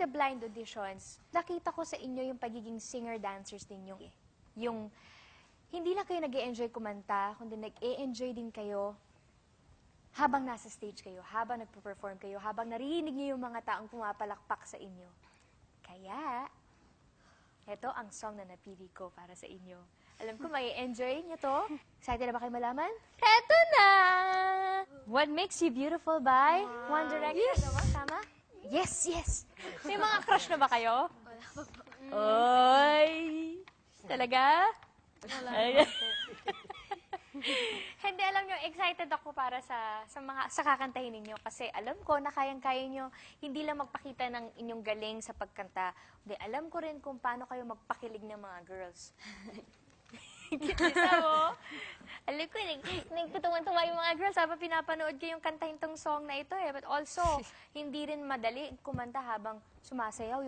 the blind auditions, nakita ko sa inyo yung pagiging singer-dancers ninyo. Yung hindi lang kayo nag-e-enjoy kumanta, kundi nag-e-enjoy din kayo habang nasa stage kayo, habang nagpo-perform kayo, habang naririnig niyo yung mga taong pumapalakpak sa inyo. Kaya, ito ang song na napili ko para sa inyo. Alam ko, may enjoy niyo to. Excited na ba kayo malaman? Eto na! What Makes You Beautiful by One Direction. Yes. Ano ba? Tama? Yes, yes! May mga crush na ba kayo? Wala pa po. Oy! Talaga? Wala pa po. Hindi, alam nyo, excited ako para sa kakantahin ninyo kasi alam ko na kayang-kaya nyo hindi lang magpakita ng inyong galing sa pagkanta. Hindi, alam ko rin kung paano kayo magpakilig ng mga girls. Kita mo? Alam ko, nagtutuwa yung mga girls habang pinapanood ko yung kantahin tong song na ito eh. But also, hindi rin madali kumanta habang sumasayaw.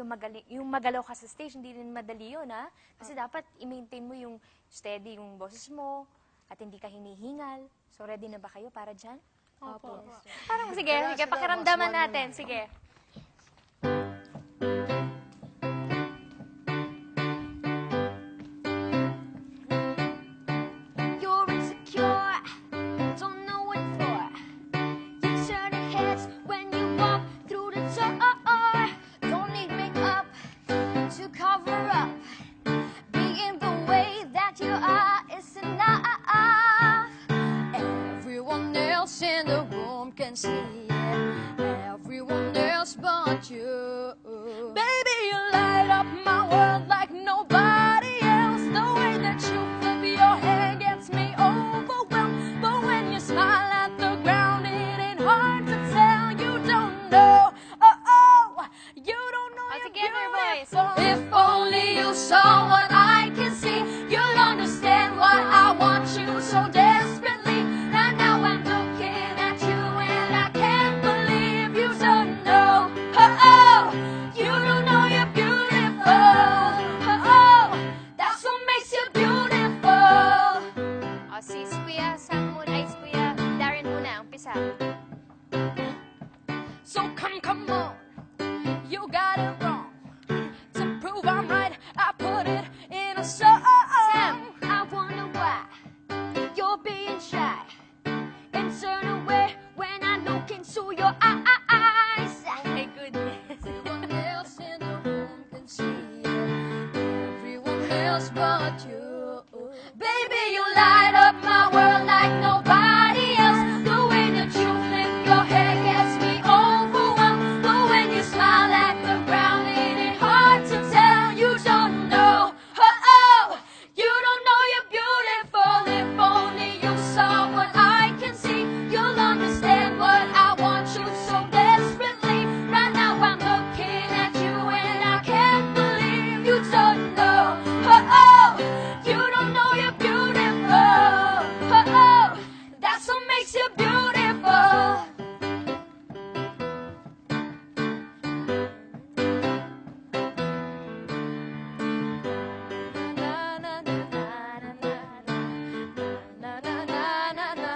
Yung magalaw ka sa stage, hindi rin madali yun, ha? Kasi dapat i-maintain mo yung steady yung boses mo at hindi ka hinihingal. So, ready na ba kayo para dyan? Opo. Parang, sige, pakiramdaman natin. Sige. In the room can see it. Everyone else but you. Baby, you light up my world like nobody else. The way that you flip your hair gets me overwhelmed. But when you smile at the ground, it ain't hard to tell. You don't know, you don't know you're beautiful. If only you saw what I can see, you'll understand why I want you so desperately. Now I'm looking at you and I can't believe you don't know. You don't know you're beautiful. That's what makes you beautiful. Si Kuya Sam muna, si Kuya Darren muna, umpisa. So come on, you got it wrong. To prove I'm right, I put it in a song. Sam, I wonder why you're being shy and turn away when I look into your eyes. oh my goodness. Everyone else in the room can see it. Everyone else but you. Baby, you light up my world like nobody else. The way that you flip your hair gets me overwhelmed. But when you smile at the ground, it ain't hard to tell. You don't know, you don't know you're beautiful. If only you saw what I can see, you'll understand what I want you so desperately. Right now I'm looking at you and I can't believe you don't know, you don't know you're beautiful. That's what makes you beautiful. Na na na na na na na na na.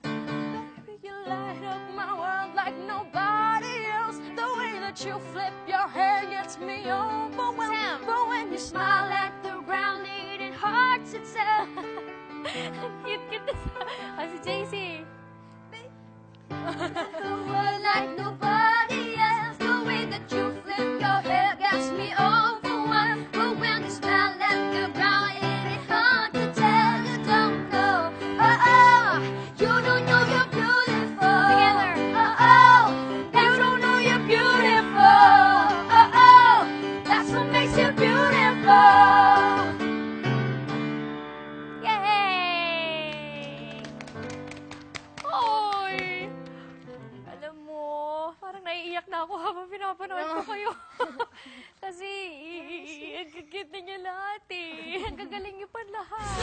Baby, you light up my world like nobody else. The way that you flip your hair gets me overwhelmed. Sam. But when you smile at the ground, it ain't hard to tell. Cute-cute na si JC. The world like nobody else. The way that you flip your hair gets me overwhelmed. But when you smile at the ground, it ain't hard to tell. You don't know, you don't know you're beautiful. Together. You don't know you're beautiful. That's what makes you beautiful. Yay! Oy! Alam mo, parang naiiyak na ako habang pinapanood ko kayo. Kasi, ang cute ninyo lahat eh. Ang gagaling niyo pa lahat.